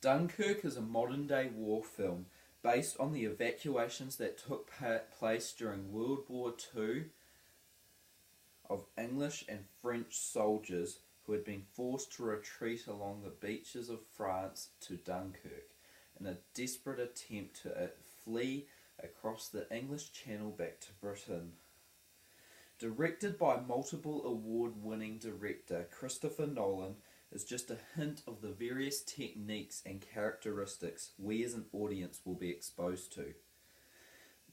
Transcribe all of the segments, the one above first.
Dunkirk is a modern-day war film based on the evacuations that took place during World War II of English and French soldiers who had been forced to retreat along the beaches of France to Dunkirk in a desperate attempt to flee across the English Channel back to Britain. Directed by multiple award-winning director Christopher Nolan, is just a hint of the various techniques and characteristics we as an audience will be exposed to.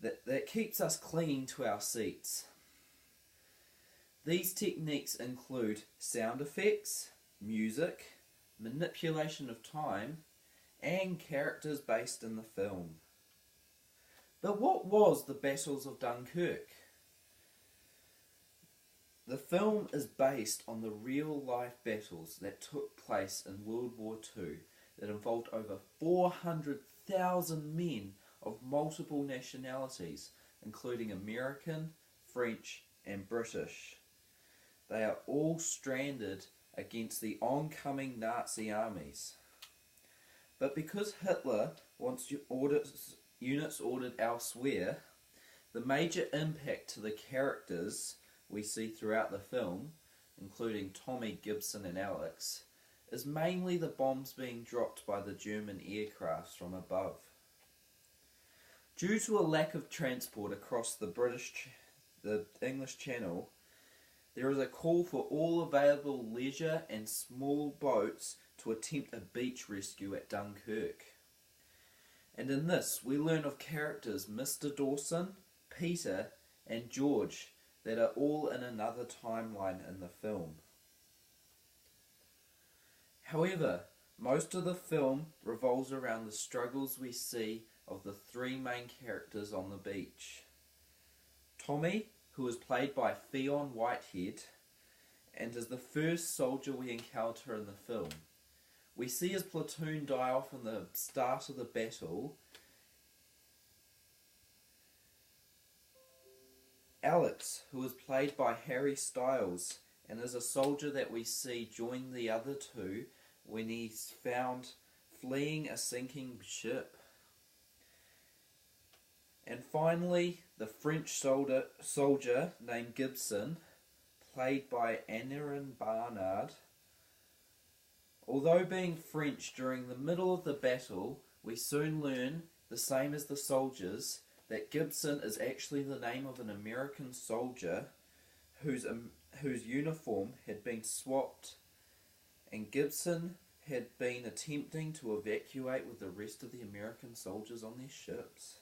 That keeps us clinging to our seats. These techniques include sound effects, music, manipulation of time, and characters based in the film. But what was the Battles of Dunkirk? The film is based on the real-life battles that took place in World War II that involved over 400,000 men of multiple nationalities, including American, French, and British. They are all stranded against the oncoming Nazi armies. But because Hitler wants units ordered elsewhere, the major impact to the characters we see throughout the film, including Tommy, Gibson and Alex, is mainly the bombs being dropped by the German aircrafts from above. Due to a lack of transport across the English Channel, there is a call for all available leisure and small boats to attempt a beach rescue at Dunkirk. And in this, we learn of characters Mr. Dawson, Peter and George that are all in another timeline in the film. However, most of the film revolves around the struggles we see of the three main characters on the beach. Tommy, who is played by Fionn Whitehead, and is the first soldier we encounter in the film. We see his platoon die off in the start of the battle. Alex, who is played by Harry Styles, and is a soldier that we see join the other two when he's found fleeing a sinking ship. And finally, the French soldier named Gibson, played by Aneurin Barnard. Although being French during the middle of the battle, we soon learn, the same as the soldiers, that Gibson is actually the name of an American soldier whose uniform had been swapped, and Gibson had been attempting to evacuate with the rest of the American soldiers on their ships.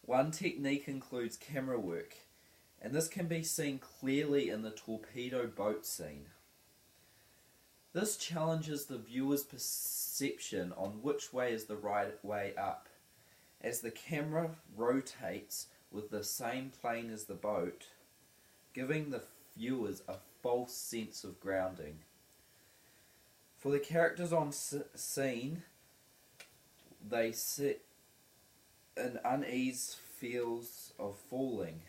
One technique includes camera work, and this can be seen clearly in the torpedo boat scene. This challenges the viewer's perception on which way is the right way up, as the camera rotates with the same plane as the boat, giving the viewers a false sense of grounding. For the characters on scene, they sit an unease feels of falling.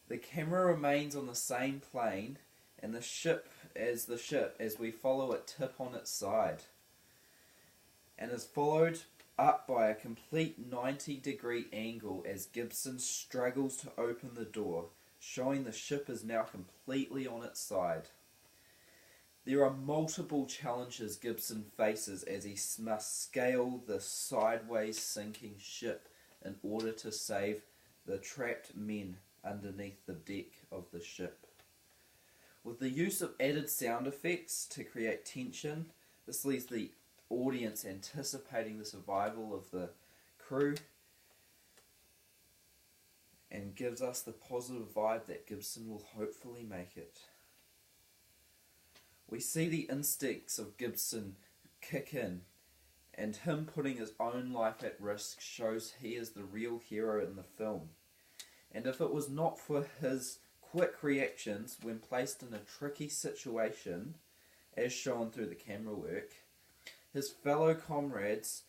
The camera remains on the same plane and the ship as we follow it tip on its side, and is followed up by a complete 90-degree angle as Gibson struggles to open the door, showing the ship is now completely on its side. There are multiple challenges Gibson faces as he must scale the sideways sinking ship in order to save the trapped men underneath the deck of the ship. With the use of added sound effects to create tension, this leaves the audience anticipating the survival of the crew and gives us the positive vibe that Gibson will hopefully make it. We see the instincts of Gibson kick in, and him putting his own life at risk shows he is the real hero in the film. And if it was not for his quick reactions when placed in a tricky situation, as shown through the camera work, his fellow comrades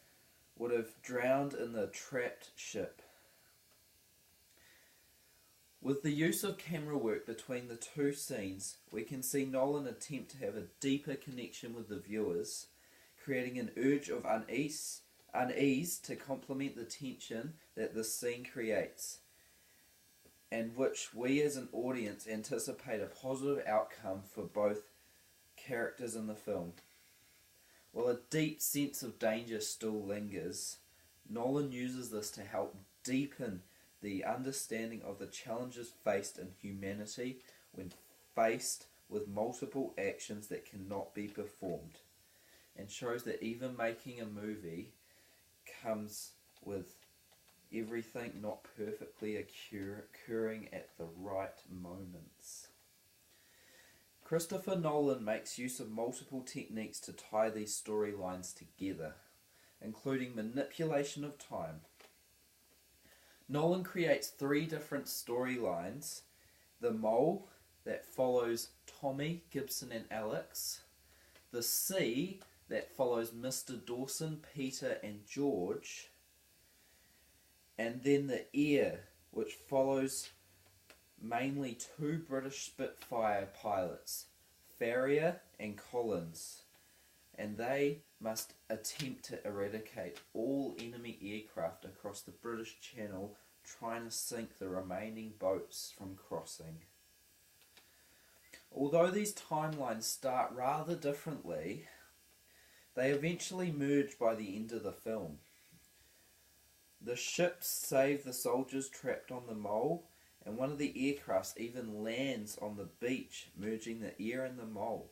would have drowned in the trapped ship. With the use of camera work between the two scenes, we can see Nolan attempt to have a deeper connection with the viewers, creating an urge of unease to complement the tension that this scene creates, and which we as an audience anticipate a positive outcome for both characters in the film. While a deep sense of danger still lingers, Nolan uses this to help deepen the understanding of the challenges faced in humanity when faced with multiple actions that cannot be performed, and shows that even making a movie comes with everything not perfectly occurring at the right moments. Christopher Nolan makes use of multiple techniques to tie these storylines together, including manipulation of time. Nolan creates 3 different storylines: the Mole, that follows Tommy, Gibson and Alex; the Sea, that follows Mr. Dawson, Peter and George; and then the Air, which follows mainly 2 British Spitfire pilots, Farrier and Collins, and they must attempt to eradicate all enemy aircraft across the British Channel, trying to sink the remaining boats from crossing. Although these timelines start rather differently, they eventually merge by the end of the film. The ships save the soldiers trapped on the Mole, and one of the aircrafts even lands on the beach, merging the Air and the Mole.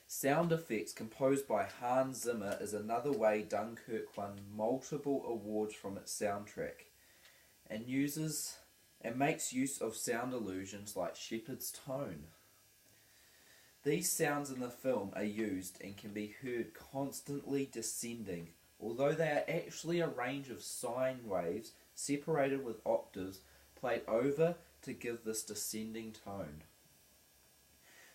Sound effects composed by Hans Zimmer is another way Dunkirk won multiple awards from its soundtrack, and makes use of sound illusions like Shepard's tone. These sounds in the film are used and can be heard constantly descending, although they are actually a range of sine waves separated with octaves played over to give this descending tone.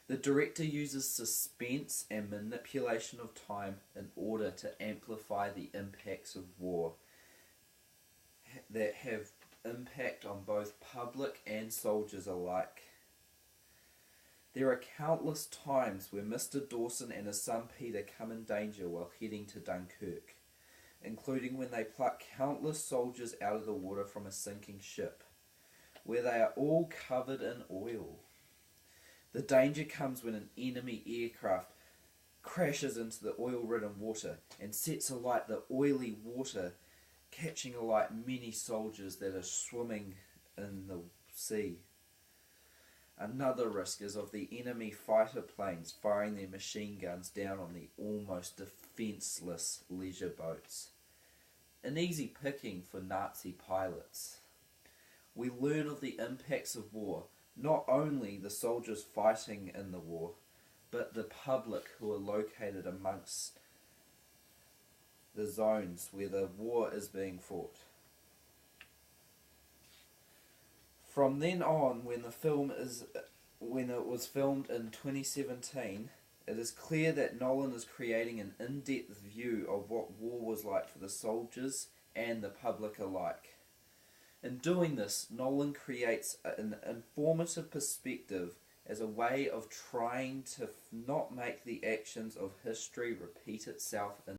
The director uses suspense and manipulation of time in order to amplify the impacts of war that have impact on both public and soldiers alike. There are countless times where Mr. Dawson and his son Peter come in danger while heading to Dunkirk, including when they pluck countless soldiers out of the water from a sinking ship, where they are all covered in oil. The danger comes when an enemy aircraft crashes into the oil-ridden water and sets alight the oily water, catching alight many soldiers that are swimming in the sea. Another risk is of the enemy fighter planes firing their machine guns down on the almost defenceless leisure boats. An easy picking for Nazi pilots. We learn of the impacts of war, not only the soldiers fighting in the war, but the public who are located amongst the zones where the war is being fought. From then on, when it was filmed in 2017, it is clear that Nolan is creating an in-depth view of what war was like for the soldiers and the public alike. In doing this, Nolan creates an informative perspective as a way of trying to not make the actions of history repeat itself in